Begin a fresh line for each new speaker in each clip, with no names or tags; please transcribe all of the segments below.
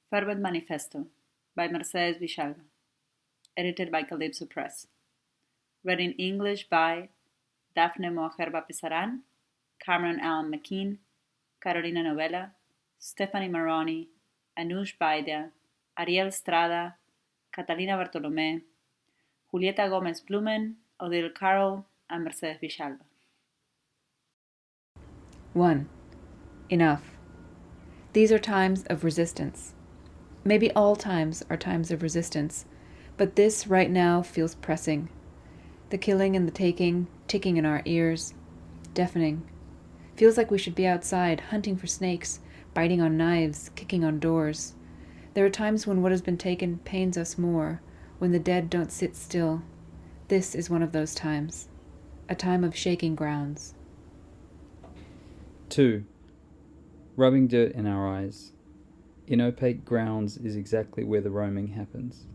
Fervent Manifesto by Mercedes Villalba. Edited by Calipso Press. Read in English by Daphne Mohajer Pesaran, Allan McKean, Catalina Novella, Stephanie Maroney, Anuj Vaidya, Arielle Estrada, Catalina Bartolomé, Julieta Gómez Blumen, Odile Carroll, and Mercedes Villalba.
1. Enough. These are times of resistance. Maybe all times are times of resistance, but this right now feels pressing. The killing and the taking, ticking in our ears, deafening. Feels like we should be outside, hunting for snakes, biting on knives, kicking on doors. There are times when what has been taken pains us more, when the dead don't sit still. This is one of those times. A time of shaking grounds.
2. Rubbing dirt in our eyes. In opaque grounds is exactly where the roaming happens.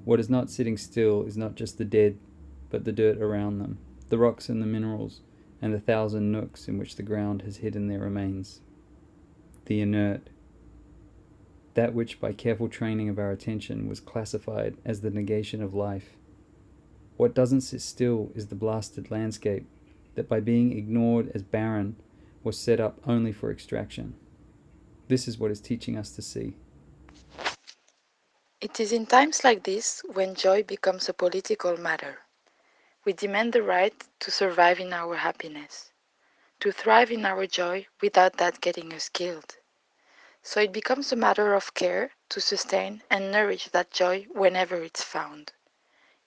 What is not sitting still is not just the dead, but the dirt around them, the rocks and the minerals, and the thousand nooks in which the ground has hidden their remains. The inert. That which by careful training of our attention was classified as the negation of life. What doesn't sit still is the blasted landscape that by being ignored as barren was set up only for extraction. This is what is teaching us to see.
It is in times like this when joy becomes a political matter. We demand the right to survive in our happiness, to thrive in our joy without that getting us killed. So it becomes a matter of care to sustain and nourish that joy whenever it's found.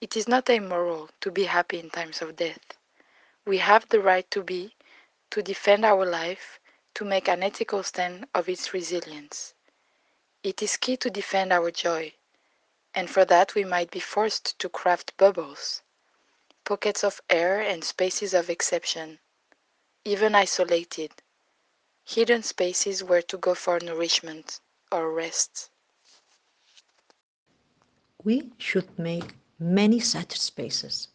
It is not amoral to be happy in times of death. We have the right to defend our life, to make an ethical stand of its resilience. It is key to defend our joy, and for that we might be forced to craft bubbles, pockets of air and spaces of exception, even isolated, hidden spaces where to go for nourishment or rest.
We should make many such spaces,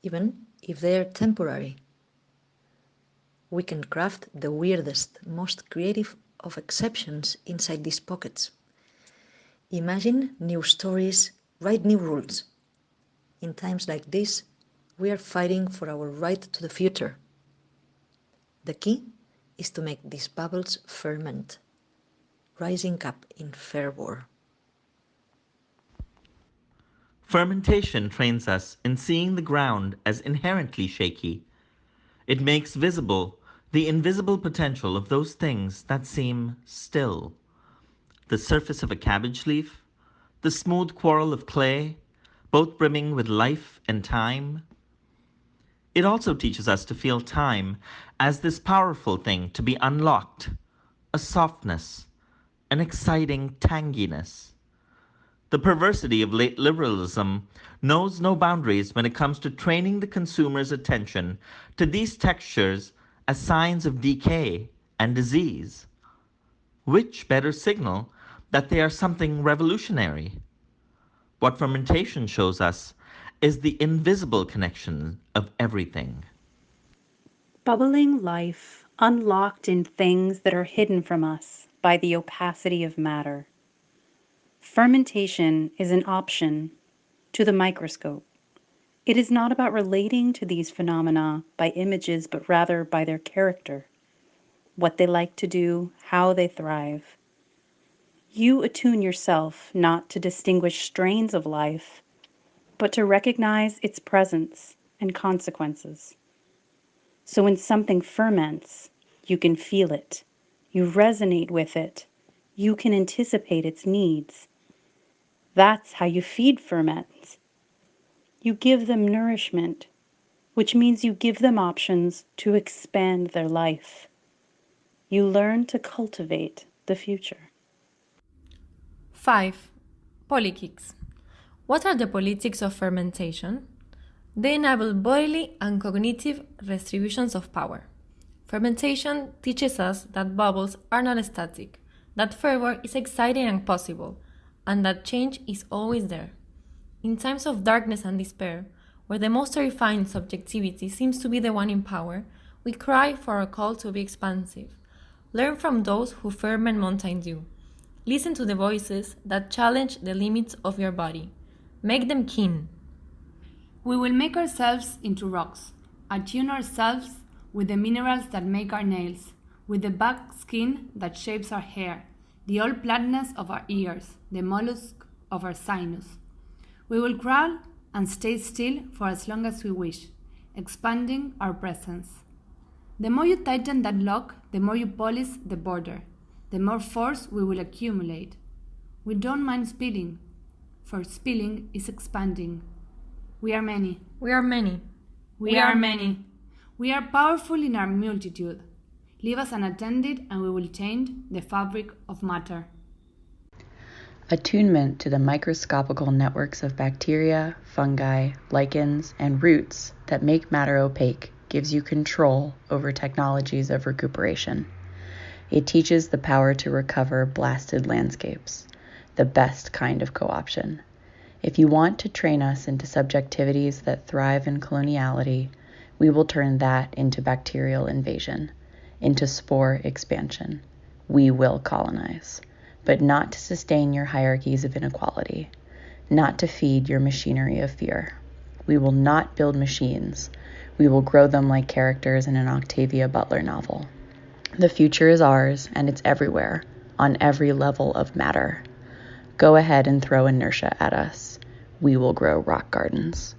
even if they are temporary. We can craft the weirdest, most creative of exceptions inside these pockets. Imagine new stories, write new rules. In times like this, we are fighting for our right to the future. The key is to make these bubbles ferment, rising up in fervor.
Fermentation trains us in seeing the ground as inherently shaky. It makes visible the invisible potential of those things that seem still. The surface of a cabbage leaf, the smooth quarrel of clay, both brimming with life and time. It also teaches us to feel time as this powerful thing to be unlocked, a softness, an exciting tanginess. The perversity of late liberalism knows no boundaries when it comes to training the consumer's attention to these textures as signs of decay and disease. Which better signal that they are something revolutionary? What fermentation shows us is the invisible connection of everything.
Bubbling life unlocked in things that are hidden from us by the opacity of matter. Fermentation is an option to the microscope. It is not about relating to these phenomena by images, but rather by their character, what they like to do, how they thrive. You attune yourself not to distinguish strains of life, but to recognize its presence and consequences. So when something ferments, you can feel it, you resonate with it, you can anticipate its needs. That's how you feed ferments. You give them nourishment, which means you give them options to expand their life. You learn to cultivate the future.
5. Politics. What are the politics of fermentation? They enable bodily and cognitive distributions of power. Fermentation teaches us that bubbles are not static, that fervor is exciting and possible, and that change is always there. In times of darkness and despair, where the most terrifying subjectivity seems to be the one in power, we cry for a call to be expansive. Learn from those who ferment mountain dew. Listen to the voices that challenge the limits of your body. Make them keen.
We will make ourselves into rocks, attune ourselves with the minerals that make our nails, with the back skin that shapes our hair, the old platness of our ears, the mollusk of our sinus. We will crawl and stay still for as long as we wish, expanding our presence. The more you tighten that lock, the more you polish the border, the more force we will accumulate. We don't mind spilling, for spilling is expanding. We are many.
We are many.
We are many. We are powerful in our multitude. Leave us unattended and we will change the fabric of matter.
Attunement to the microscopical networks of bacteria, fungi, lichens, and roots that make matter opaque gives you control over technologies of recuperation. It teaches the power to recover blasted landscapes, the best kind of co-option. If you want to train us into subjectivities that thrive in coloniality, we will turn that into bacterial invasion, into spore expansion. We will colonize, but not to sustain your hierarchies of inequality, not to feed your machinery of fear. We will not build machines. We will grow them like characters in an Octavia Butler novel. The future is ours, and it's everywhere, on every level of matter. Go ahead and throw inertia at us. We will grow rock gardens.